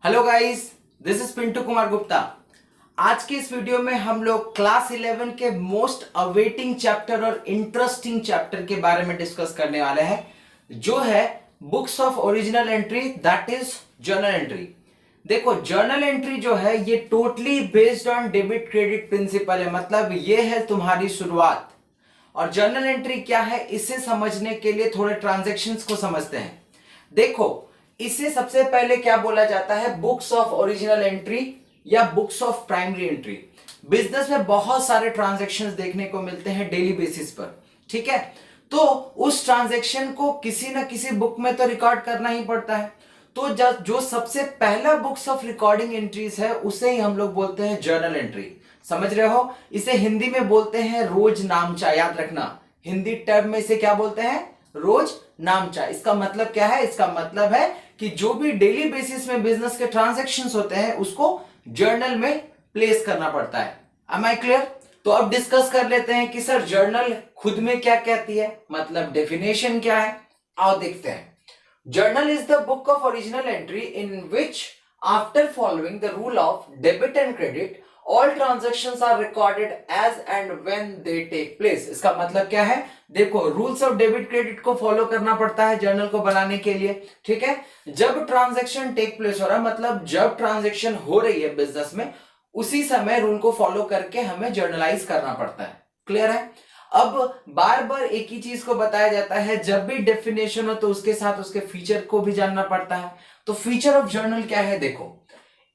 Hello guys, this is Pintu Kumar Gupta. आज के इस वीडियो में हम लोग क्लास 11 के मोस्ट अवेटिंग चैप्टर और इंटरेस्टिंग चैप्टर के बारे में डिस्कस करने वाले हैं, जो है books of original entry, that is journal entry. देखो, जर्नल एंट्री जो है ये totally based on debit credit principle है, मतलब ये है तुम्हारी शुरुआत। और जर्नल एंट्री क्या है, इसे समझने के लिए थोड़े ट्रांजैक्शंस को समझते हैं। देखो, इसे सबसे पहले क्या बोला जाता है, बुक्स ऑफ ओरिजिनल एंट्री या books of primary entry. Business में बहुत सारे ट्रांजैक्शंस देखने को मिलते हैं डेली बेसिस पर, ठीक है। तो उस ट्रांजैक्शन को किसी ना किसी बुक में तो रिकॉर्ड करना ही पड़ता है। तो जो सबसे पहला बुक्स ऑफ रिकॉर्डिंग एंट्रीज है उसे ही हम लोग बोलते हैं जर्नल एंट्री। समझ रहे हो? इसे हिंदी में बोलते हैं रोज नामचा। याद रखना, हिंदी टर्म में इसे क्या बोलते हैं, रोज नामचा। इसका मतलब क्या है? इसका मतलब है कि जो भी डेली बेसिस में बिजनेस के ट्रांजैक्शंस होते हैं उसको जर्नल में प्लेस करना पड़ता है। Am I clear? तो अब डिस्कस कर लेते हैं कि सर जर्नल खुद में क्या कहती है, मतलब डेफिनेशन क्या है। आओ देखते हैं। Journal is the book of original entry in which, after following the rule of debit and credit, all transactions are recorded as and when they take place। इसका मतलब क्या है? देखो, रूल्स ऑफ डेबिट क्रेडिट को follow करना पड़ता है journal को बनाने के लिए, ठीक है। जब ट्रांजैक्शन टेक प्लेस हो रहा है, मतलब जब ट्रांजैक्शन हो रही है बिजनेस में, उसी समय रूल को फॉलो करके हमें जर्नलाइज करना पड़ता है। क्लियर है? अब बार बार एक ही चीज को बताया जाता है, जब भी डेफिनेशन हो तो उसके साथ उसके फीचर को भी जानना पड़ता है। तो फीचर ऑफ जर्नल क्या है? देखो,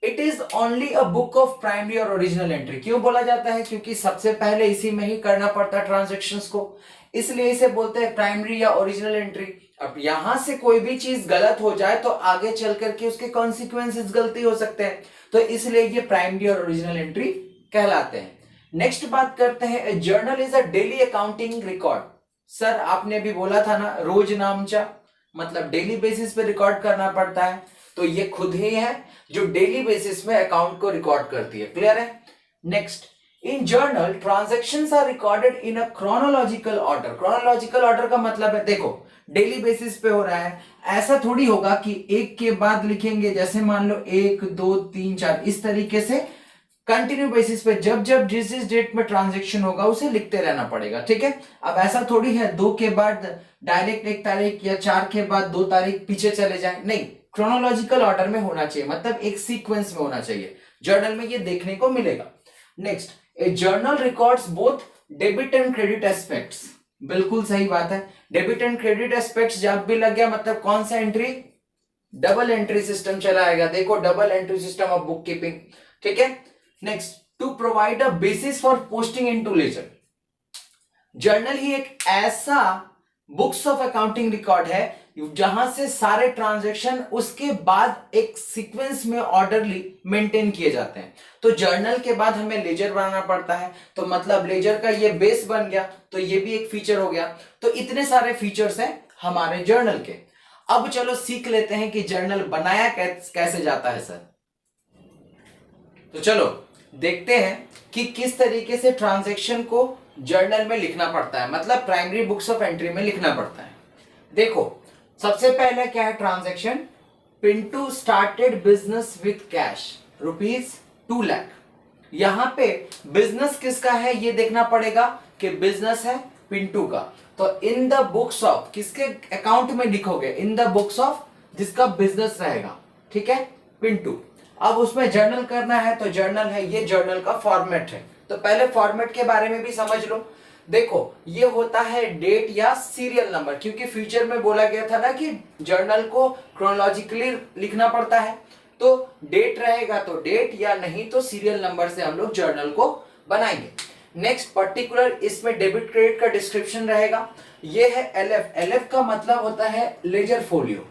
it is only a book of primary और ओरिजिनल एंट्री। क्यों बोला जाता है? क्योंकि सबसे पहले इसी में ही करना पड़ता है ट्रांजेक्शन्स को, इसलिए इसे बोलते हैं प्राइमरी या ओरिजिनल एंट्री। अब यहां से कोई भी चीज गलत हो जाए तो आगे चल करके उसके कॉन्सिक्वेंसेस गलती हो सकते हैं, तो इसलिए ये प्राइमरी और ओरिजिनल एंट्री कहलाते हैं। नेक्स्ट बात करते हैं, journal is a daily accounting record. Sir आपने भी बोला था ना, रोज नामचा, मतलब डेली बेसिस पे रिकॉर्ड करना पड़ता है। तो ये खुद ही है जो डेली बेसिस में अकाउंट को रिकॉर्ड करती है। क्लियर है? Next, in journal transactions are recorded in a chronological order. Chronological order का मतलब है, देखो डेली बेसिस पे हो रहा है, ऐसा थोड़ी होगा कि एक के बाद लिखेंगे, जैसे मान लो 1 2 3 4, इस तरीके से कंटिन्यू बेसिस पे जब जब जिस जिस डेट में ट्रांजैक्शन होगा उसे लिखते रहना पड़ेगा, ठीक है। अब ऐसा थोड़ी है 2 के बाद डायरेक्ट 1 तारीख या 4 के बाद 2 तारीख पीछे चले जाए, नहीं, क्रोनोलॉजिकल ऑर्डर में होना चाहिए, मतलब एक सीक्वेंस में होना चाहिए। जर्नल में ये देखने को मिलेगा। Next, A journal records both debit and credit aspects. बिल्कुल सही बात है, डेबिट एंड क्रेडिट एस्पेक्ट्स जब भी लग गया मतलब कौन सा एंट्री, डबल एंट्री सिस्टम चलाएगा। देखो, double entry system of book keeping, ठीक है। Next, to provide a basis for posting into ledger. Journal ही एक ऐसा बुक्स ऑफ अकाउंटिंग रिकॉर्ड है जहां से सारे ट्रांजैक्शन उसके बाद एक सीक्वेंस में ऑर्डरली मेंटेन किए जाते हैं। तो जर्नल के बाद हमें लेजर बनाना पड़ता है, तो मतलब लेजर का ये बेस बन गया, तो ये भी एक फीचर हो गया। तो इतने सारे फीचर्स हैं हमारे जर्नल के। अब चलो सीख लेते हैं कि जर्नल बनाया कैसे जाता है सर। तो चलो देखते हैं कि किस तरीके से ट्रांजैक्शन को जर्नल में लिखना पड़ता है, मतलब प्राइमरी बुक्स ऑफ एंट्री में लिखना पड़ता है। देखो, सबसे पहले क्या है transaction, Pintu started business with cash ₹2 lakh. यहां पे बिजनेस किसका है ये देखना पड़ेगा कि बिजनेस है पिंटू का। तो इन द बुक्स ऑफ, किसके अकाउंट में लिखोगे, इन द बुक्स ऑफ जिसका बिजनेस रहेगा, ठीक है, पिंटू। अब उसमें जर्नल करना है, तो जर्नल है, ये जर्नल का फॉर्मेट है। तो पहले फॉर्मेट के बारे में भी समझ लो। देखो, ये होता है डेट या सीरियल नंबर, क्योंकि फ्यूचर में बोला गया था ना कि जर्नल को क्रोनोलॉजिकली लिखना पड़ता है। तो डेट रहेगा तो डेट, या नहीं तो सीरियल नंबर से हम लोग जर्नल को बनाएंगे। नेक्स्ट, पर्टिकुलर इसमें डेबिट क्रेडिट का डिस्क्रिप्शन रहेगा। ये है एलएफ। एलएफ का मतलब होता है लेजर फोलियो।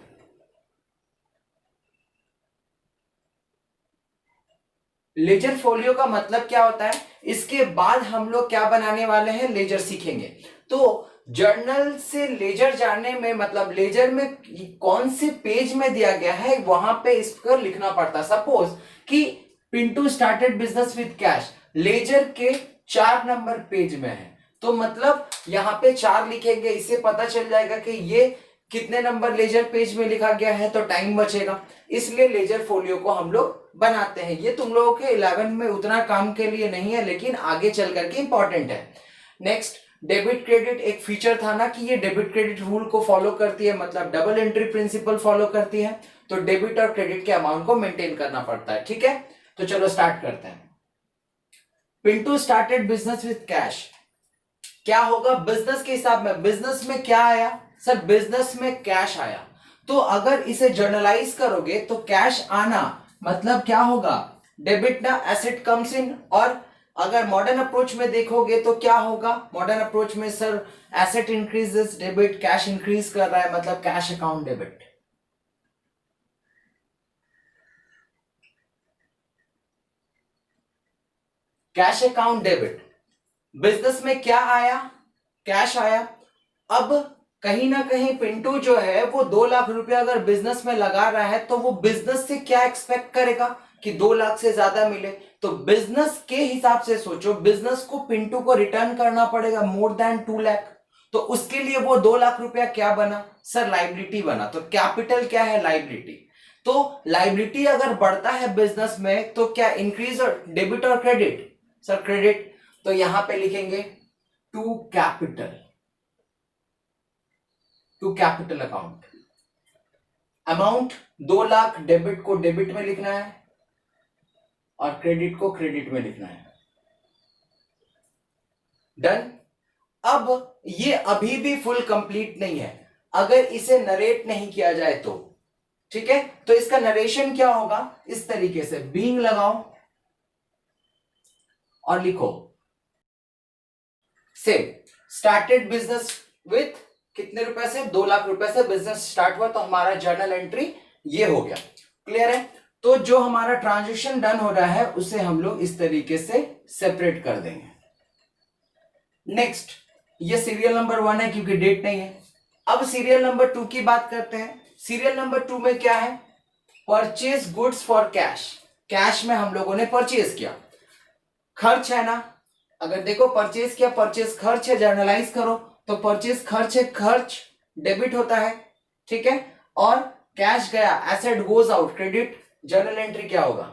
लेजर फोलियो का मतलब क्या होता है, इसके बाद हम लोग क्या बनाने वाले हैं, लेजर सीखेंगे। तो जर्नल से लेजर जाने में, मतलब लेजर में कौन से पेज में दिया गया है वहां पे इसको लिखना पड़ता है। सपोज कि Pintu started business with cash, ledger के 4 नंबर पेज में है, तो मतलब यहां पे 4 लिखेंगे, इससे पता चल जाएगा कि ये कितने नंबर लेजर पेज में लिखा गया है तो टाइम बचेगा, इसलिए लेजर फोलियो को हम लोग बनाते हैं। ये तुम लोगों के 11 में उतना काम के लिए नहीं है, लेकिन आगे चल करके इंपॉर्टेंट है। नेक्स्ट, डेबिट क्रेडिट एक फीचर था ना कि ये डेबिट क्रेडिट रूल को फॉलो करती है, मतलब डबल एंट्री प्रिंसिपल फॉलो करती है, तो डेबिट और क्रेडिट के अमाउंट को मेंटेन करना पड़ता है। ठीक है, तो चलो स्टार्ट करते हैं। Pintu started business with cash. क्या होगा बिजनेस के हिसाब में? बिजनेस में क्या आया सर? बिजनेस में कैश आया। तो अगर इसे जर्नलाइज करोगे तो कैश आना मतलब क्या होगा? डेबिट ना, एसेट कम्स इन। और अगर मॉडर्न अप्रोच में देखोगे तो क्या होगा? मॉडर्न अप्रोच में sir asset increases, debit, cash increase कर रहा है, मतलब cash account debit. Cash account debit. Business में क्या आया? कैश आया। अब कहीं ना कहीं पिंटू जो है वो 2 लाख रुपया अगर बिजनेस में लगा रहा है तो वो बिजनेस से क्या एक्सपेक्ट करेगा कि 2 लाख से ज्यादा मिले। तो बिजनेस के हिसाब से सोचो, बिजनेस को पिंटू को रिटर्न करना पड़ेगा मोर देन 2 लाख। तो उसके लिए वो 2 लाख रुपया क्या बना सर? लाइबिलिटी बना। तो कैपिटल क्या है? लाइबिलिटी। तो लाइबिलिटी अगर बढ़ता है बिजनेस में तो क्या इंक्रीज और डेबिट और क्रेडिट? Sir credit. तो यहां पे लिखेंगे to capital, to capital account. Amount 2 lakh, debit को डेबिट में लिखना है और क्रेडिट को क्रेडिट में लिखना है। डन। अब ये अभी भी फुल कंप्लीट नहीं है अगर इसे नरेट नहीं किया जाए तो। ठीक है, तो इसका नरेशन क्या होगा? इस तरीके से बीइंग लगाओ और लिखो सेम स्टार्टेड बिजनेस विथ कितने रुपए से? 2 लाख रुपए से बिजनेस स्टार्ट हुआ, तो हमारा जर्नल एंट्री ये हो गया। क्लियर है? तो जो हमारा ट्रांजेक्शन डन हो रहा है उसे हम लोग इस तरीके से सेपरेट कर देंगे। नेक्स्ट, ये सीरियल नंबर 1 है क्योंकि डेट नहीं है। अब सीरियल नंबर 2 की बात करते हैं। सीरियल नंबर 2 में क्या है? Purchase goods for cash. Cash में हम लोगों ने परचेज किया, खर्च है ना। अगर देखो परचेज किया, परचेज खर्च है, जर्नलाइज करो तो परचेज खर्च है, खर्च डेबिट होता है। ठीक है, और कैश गया, asset goes out, credit. Journal entry क्या होगा?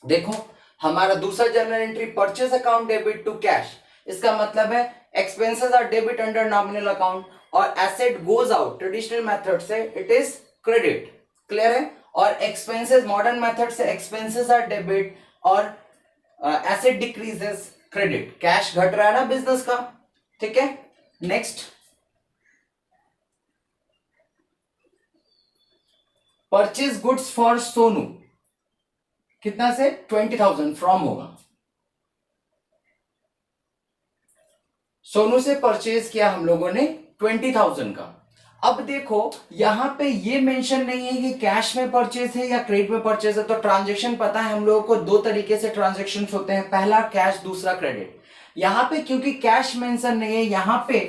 देखो हमारा दूसरा journal entry purchase account debit to cash. इसका मतलब है expenses are debit under nominal account और asset goes out traditional method से इट इज क्रेडिट। क्लियर है? और एक्सपेंसेस मॉडर्न मेथड से एक्सपेंसेस आर डेबिट और एसेट डिक्रीजेस क्रेडिट। कैश घट रहा है ना बिजनेस का। ठीक है, next, purchase goods for Sonu. कितना से? 20,000 फ्रॉम होगा। सोनू से परचेज किया हम लोगों ने 20,000 का। अब देखो यहां पे ये मेंशन नहीं है कि कैश में परचेज है या क्रेडिट में परचेज है। तो ट्रांजैक्शन पता है हम लोगों को, 2 तरीके से ट्रांजैक्शन होते हैं, पहला कैश, दूसरा क्रेडिट। यहां पे क्योंकि कैश मेंशन नहीं है, यहां पे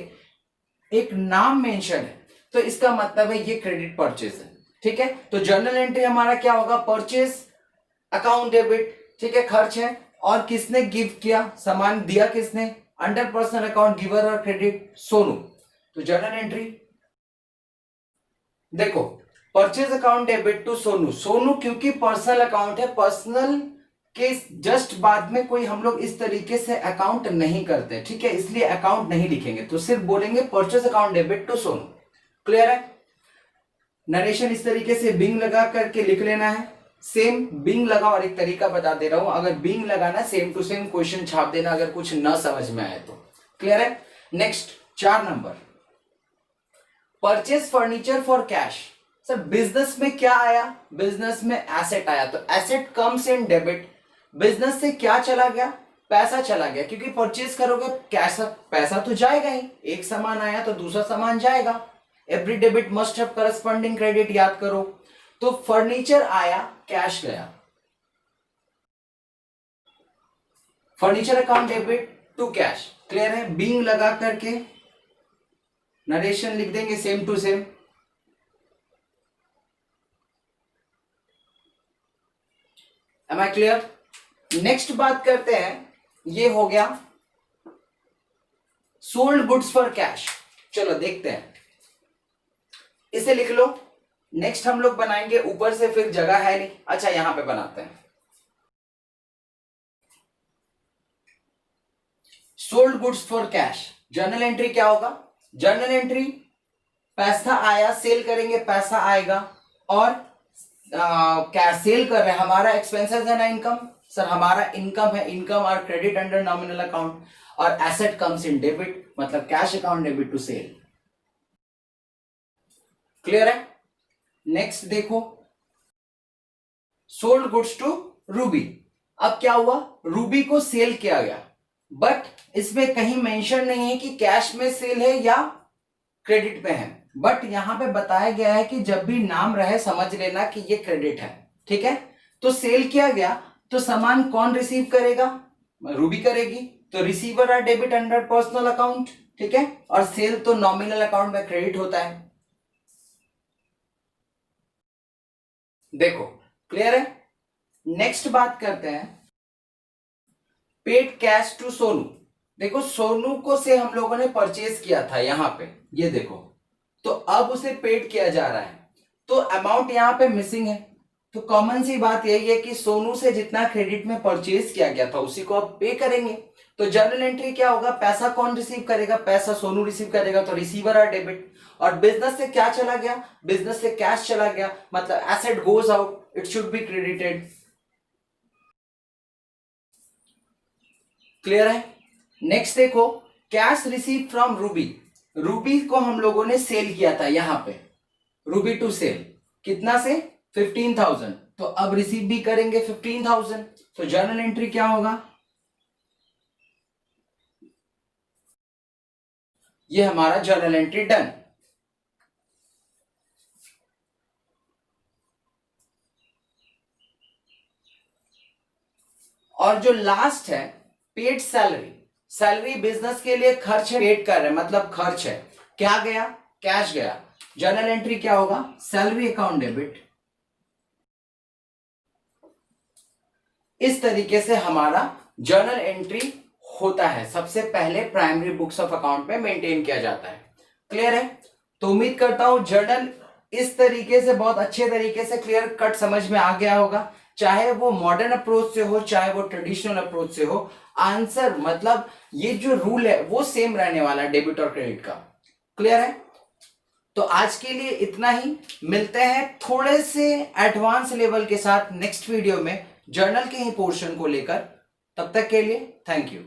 एक नाम मेंशन है, तो इसका मतलब है ये क्रेडिट परचेज है। ठीक है, तो जर्नल एंट्री हमारा क्या होगा? Purchase account debit. ठीक है, खर्च है, और किसने गिव किया, सामान दिया किसने? अंडर पर्सनल अकाउंट गिवर और क्रेडिट सोनू। तो जर्नल एंट्री देखो, purchase account debit to Sonu. Sonu क्योंकि पर्सनल अकाउंट है, पर्सनल के जस्ट बाद में कोई हम लोग इस तरीके से अकाउंट नहीं करते। ठीक है, इसलिए अकाउंट नहीं लिखेंगे, तो सिर्फ बोलेंगे purchase account debit to Sonu. Clear है? नरेशन इस तरीके से बिंग लगा करके लिख लेना है। सेम बिंग लगा, और एक तरीका बता दे रहा हूं, अगर बिंग लगाना सेम टू सेम क्वेश्चन छाप देना अगर कुछ न समझ में आए तो। क्लियर है? Next 4 number, purchase furniture for cash. Sir business में क्या आया? बिजनेस में एसेट आया, तो asset comes in debit. Business से क्या चला गया? पैसा चला गया, क्योंकि परचेज करोगे कैश, पैसा तो जाएगा ही। एक सामान आया तो दूसरा सामान जाएगा। Every debit must have corresponding credit, याद करो। तो फर्नीचर आया, कैश गया। Furniture account debit to cash. Clear है? बीइंग लगा करके नरेशन लिख देंगे same to same. Am I clear? Next बात करते हैं, ये हो गया सोल्ड गुड्स फॉर कैश। चलो देखते हैं, इसे लिख लो। नेक्स्ट हम लोग बनाएंगे, ऊपर से फिर जगह है नहीं, अच्छा यहां पे बनाते हैं। Sold goods for cash, journal entry क्या होगा? जर्नल एंट्री पैसा आया, सेल करेंगे पैसा आएगा, और क्या सेल कर रहे हैं, हमारा एक्सपेंसेस है ना इनकम, सर हमारा इनकम है, इनकम और क्रेडिट अंडर नॉमिनल अकाउंट, और एसेट कम्स इन डेबिट, मतलब cash account debit to sale. Clear है? नेक्स्ट देखो, सोल्ड गुड्स टू रूबी। अब क्या हुआ, रूबी को सेल किया गया, बट इसमें कहीं मेंशन नहीं है कि कैश में सेल है या क्रेडिट में है, बट यहां पे बताया गया है कि जब भी नाम रहे समझ लेना कि ये क्रेडिट है, ठीक है। तो सेल किया गया, तो सामान कौन रिसीव करेगा? रूबी करेगी, तो receiver are debit under personal account, ठीक है, और सेल तो नॉमिनल अकाउंट में क्रेडिट होता है। देखो क्लियर है? नेक्स्ट बात करते हैं, पेड कैश टू सोनू। देखो सोनू को से हम लोगों ने परचेज किया था, यहां पे ये देखो, तो अब उसे पेड किया जा रहा है, तो अमाउंट यहां पे मिसिंग है। तो कॉमन सी बात यही है कि सोनू से जितना क्रेडिट में परचेज किया गया था उसी को अब पे करेंगे। तो जर्नल एंट्री क्या होगा, पैसा कौन रिसीव करेगा? पैसा सोनू रिसीव करेगा, तो रिसीवर आर डेबिट। और बिजनेस से क्या चला गया? बिजनेस से कैश चला गया, मतलब asset goes out, it should be credited. Clear है? नेक्स्ट देखो, cash receive from Ruby. Ruby को हम लोगों ने सेल किया था, यहां पे रूबी टू सेल, कितना से? 15,000, तो अब रिसीव भी करेंगे 15,000, तो जर्नल एंट्री क्या होगा? ये हमारा जर्नल एंट्री डन। और जो लास्ट है, पेड सैलरी। सैलरी बिजनेस के लिए खर्च है, पेड कर रहे हैं, मतलब खर्च है, क्या गया? कैश गया। जर्नल एंट्री क्या होगा? Salary account debit. इस तरीके से हमारा जर्नल एंट्री होता है, सबसे पहले प्राइमरी बुक्स ऑफ अकाउंट में मेंटेन किया जाता है। क्लियर है? तो उम्मीद करता हूं जर्नल इस तरीके से बहुत अच्छे तरीके से क्लियर कट समझ में आ गया होगा, चाहे वो मॉडर्न अप्रोच से हो चाहे वो ट्रेडिशनल अप्रोच से हो, आंसर मतलब ये जो रूल है वो सेम रहने वाला है डेबिट और क्रेडिट का। क्लियर है? तो आज के लिए इतना ही, मिलते हैं थोड़े से एडवांस लेवल के साथ नेक्स्ट वीडियो में जर्नल के ही पोर्शन को लेकर। तब तक के लिए थैंक यू।